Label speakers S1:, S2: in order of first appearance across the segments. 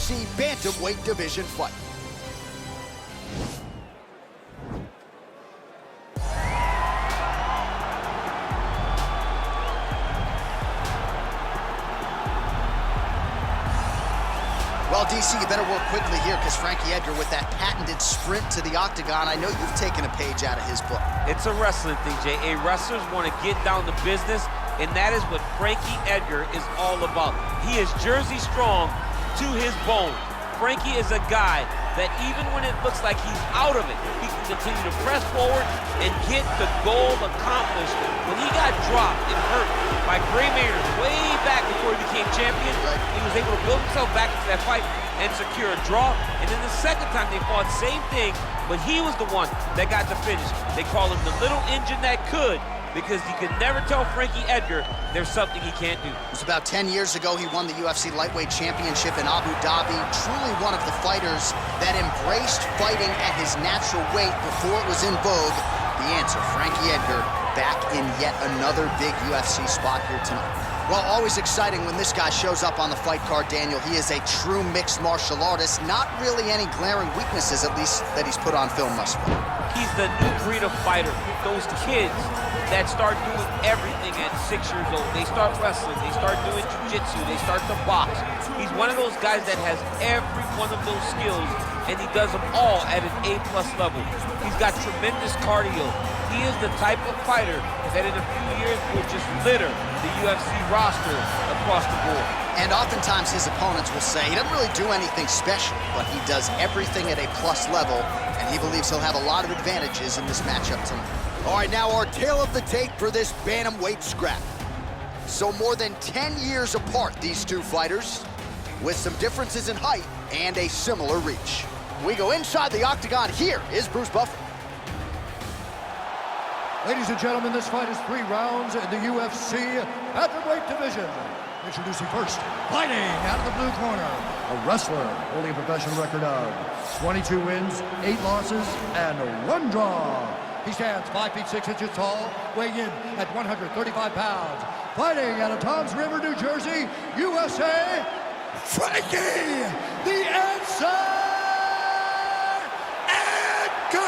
S1: UFC Bantamweight Division fight. Well, DC, you better work quickly here because Frankie Edgar, with that patented sprint to the octagon, I know you've taken a page out of his book.
S2: It's a wrestling thing, Jay. Wrestlers want to get down to business, and that is what Frankie Edgar is all about. He is Jersey strong to his bone. Frankie is a guy that even when it looks like he's out of it, he can continue to press forward and get the goal accomplished. When he got dropped and hurt by Gray Maynard way back before he became champion, he was able to build himself back into that fight and secure a draw. And then the second time they fought, same thing, but he was the one that got the finish. They call him the little engine that could, because you can never tell Frankie Edgar there's something he can't do.
S1: It was about 10 years ago he won the UFC Lightweight Championship in Abu Dhabi. Truly one of the fighters that embraced fighting at his natural weight before it was in vogue. The answer, Frankie Edgar, back in yet another big UFC spot here tonight. Well, always exciting when this guy shows up on the fight card, Daniel. He is a true mixed martial artist. Not really any glaring weaknesses, at least, that he's put on film thus far.
S2: He's the new breed of fighter. Those kids that start doing everything at 6 years old. They start wrestling, they start doing jiu-jitsu, they start to box. He's one of those guys that has every one of those skills, and he does them all at an A+ level. He's got tremendous cardio. He is the type of fighter that in a few years will just litter the UFC roster across the board.
S1: And oftentimes his opponents will say he doesn't really do anything special, but he does everything at a plus level, and he believes he'll have a lot of advantages in this matchup tonight. All right, now our tale of the tape for this bantamweight scrap. So more than 10 years apart, these two fighters, with some differences in height and a similar reach. We go inside the octagon. Here is Bruce Buffer.
S3: Ladies and gentlemen, this fight is 3 rounds in the UFC Bantamweight Division. Introducing first, fighting out of the blue corner, a wrestler holding a professional record of 22 wins, 8 losses, and 1 draw. He stands 5 feet 6 inches tall, weighing in at 135 pounds. Fighting out of Toms River, New Jersey, USA, Frankie, the Answer, Edgar!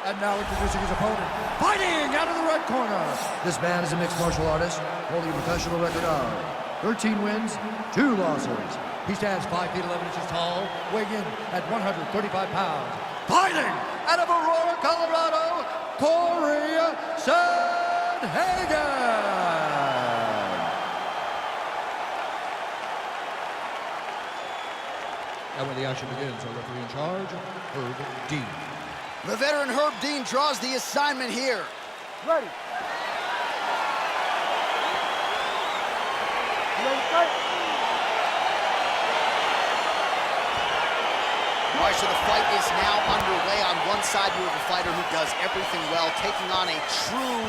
S3: And now introducing his opponent, fighting out of the red corner. This man is a mixed martial artist, holding a professional record of 13 wins, 2 losses. He stands 5 feet 11 inches tall, weighing in at 135 pounds. Fighting out of Aurora, Colorado, Cory Sandhagen. And when the action begins, our referee in charge, Herb Dean.
S1: The veteran Herb Dean draws the assignment here.
S4: Ready. Ready, start.
S1: All right, so the fight is now underway. On one side, you have a fighter who does everything well, taking on a true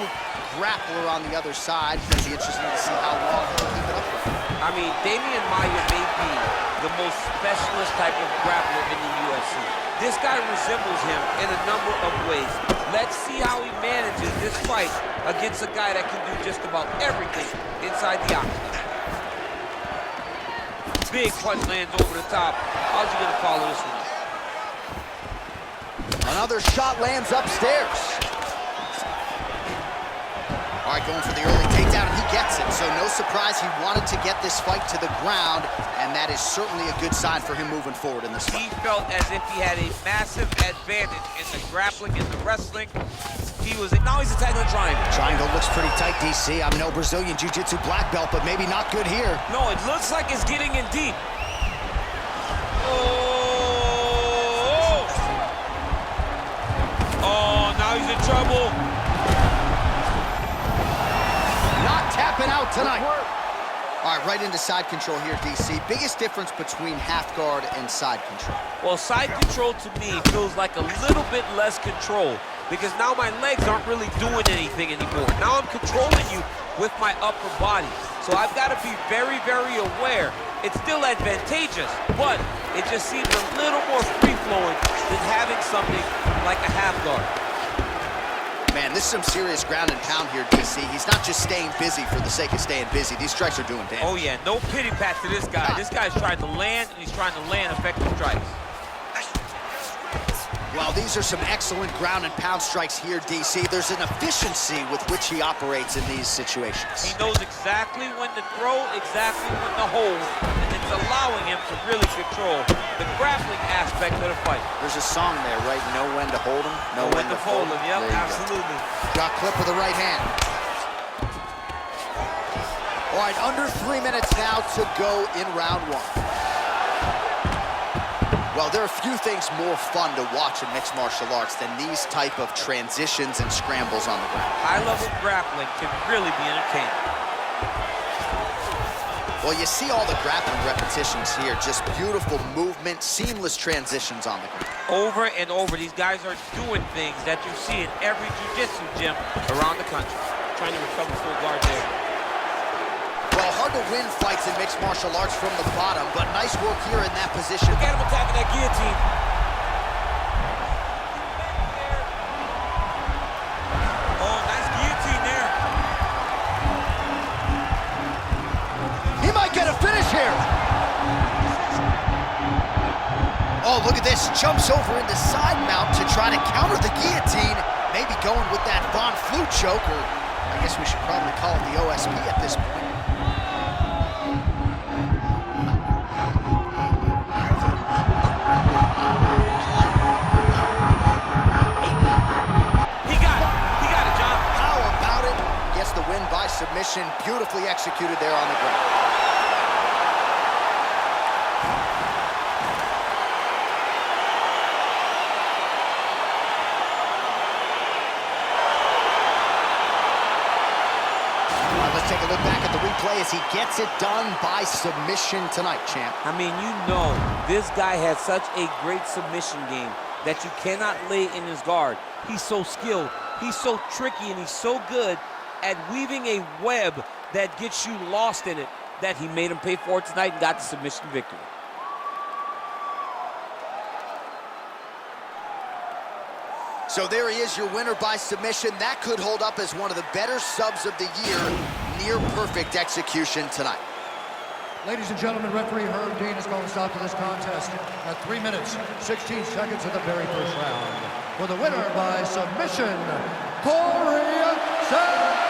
S1: grappler on the other side. It's going to be interesting to see how long he'll keep it up for.
S2: I mean, Damian Maia may be the most specialist type of grappler in the UFC. This guy resembles him in a number of ways. Let's see how he manages this fight against a guy that can do just about everything inside the octagon. Big punch lands over the top. How's he gonna follow this one?
S1: Another shot lands upstairs. All right, going for the early takedown, and he gets it. So no surprise, he wanted to get this fight to the ground, and that is certainly a good sign for him moving forward in this fight.
S2: He felt as if he had a massive advantage in the grappling and the wrestling. Now he's attacking the triangle.
S1: Triangle looks pretty tight, DC. I'm no Brazilian Jiu-Jitsu black belt, but maybe not good here.
S2: No, it looks like it's getting in deep. Oh, now he's in trouble.
S1: Not tapping out tonight. All right, right into side control here, DC. Biggest difference between half guard and side control?
S2: Well, side control to me feels like a little bit less control because now my legs aren't really doing anything anymore. Now I'm controlling you with my upper body. So I've got to be very, very aware. It's still advantageous, but it just seems a little more free-flowing than having something like a half guard.
S1: Man, This is some serious ground and pound here, DC. He's not just staying busy for the sake of staying busy. These strikes are doing damage.
S2: Oh, yeah, no pity pat to this guy. This guy's trying to land, and he's trying to land effective strikes.
S1: Well, these are some excellent ground and pound strikes here, DC. There's an efficiency with which he operates in these situations.
S2: He knows exactly when to throw, exactly when to hold, and it's allowing him to really control the grappling aspect of the fight.
S1: There's a song there, right? Know when to hold him, know when to fold him.
S2: Yep, absolutely.
S1: Got clip with the right hand. All right, under 3 minutes now to go in round one. Well, there are few things more fun to watch in mixed martial arts than these type of transitions and scrambles on the ground.
S2: High-level grappling can really be entertaining.
S1: Well, you see all the grappling repetitions here. Just beautiful movement, seamless transitions on the ground.
S2: Over and over, these guys are doing things that you see in every jiu-jitsu gym around the country. Trying to recover full guard there.
S1: Well, hard to win fights in mixed martial arts from the bottom, but nice work here in that position.
S2: Look at him attacking that guillotine. Oh, nice guillotine there.
S1: He might get a finish here. Oh, look at this. Jumps over into side mount to try to counter the guillotine. Maybe going with that Von Flue choke, or I guess we should probably call it the OSP at this point. By submission, beautifully executed there on the ground. Let's take a look back at the replay as he gets it done by submission tonight, champ.
S2: I mean, you know, this guy has such a great submission game that you cannot lay in his guard. He's so skilled, he's so tricky, and he's so good at weaving a web that gets you lost in it, that he made him pay for it tonight and got the submission victory.
S1: So there he is, your winner by submission. That could hold up as one of the better subs of the year. Near perfect execution tonight.
S3: Ladies and gentlemen, referee Herb Dean is going to stop to this contest at 3 minutes, 16 seconds of the very first round. For the winner by submission, Cory Sandhagen.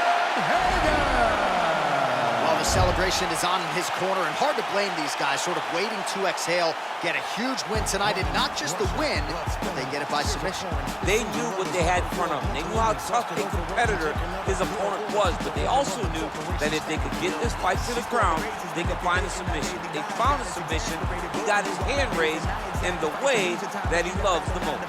S1: Well, the celebration is on in his corner, and hard to blame these guys, sort of waiting to exhale, get a huge win tonight, and not just the win, but they get it by submission.
S2: They knew what they had in front of them. They knew how tough a competitor his opponent was, but they also knew that if they could get this fight to the ground, they could find a submission. They found a submission. He got his hand raised in the way that he loves the most.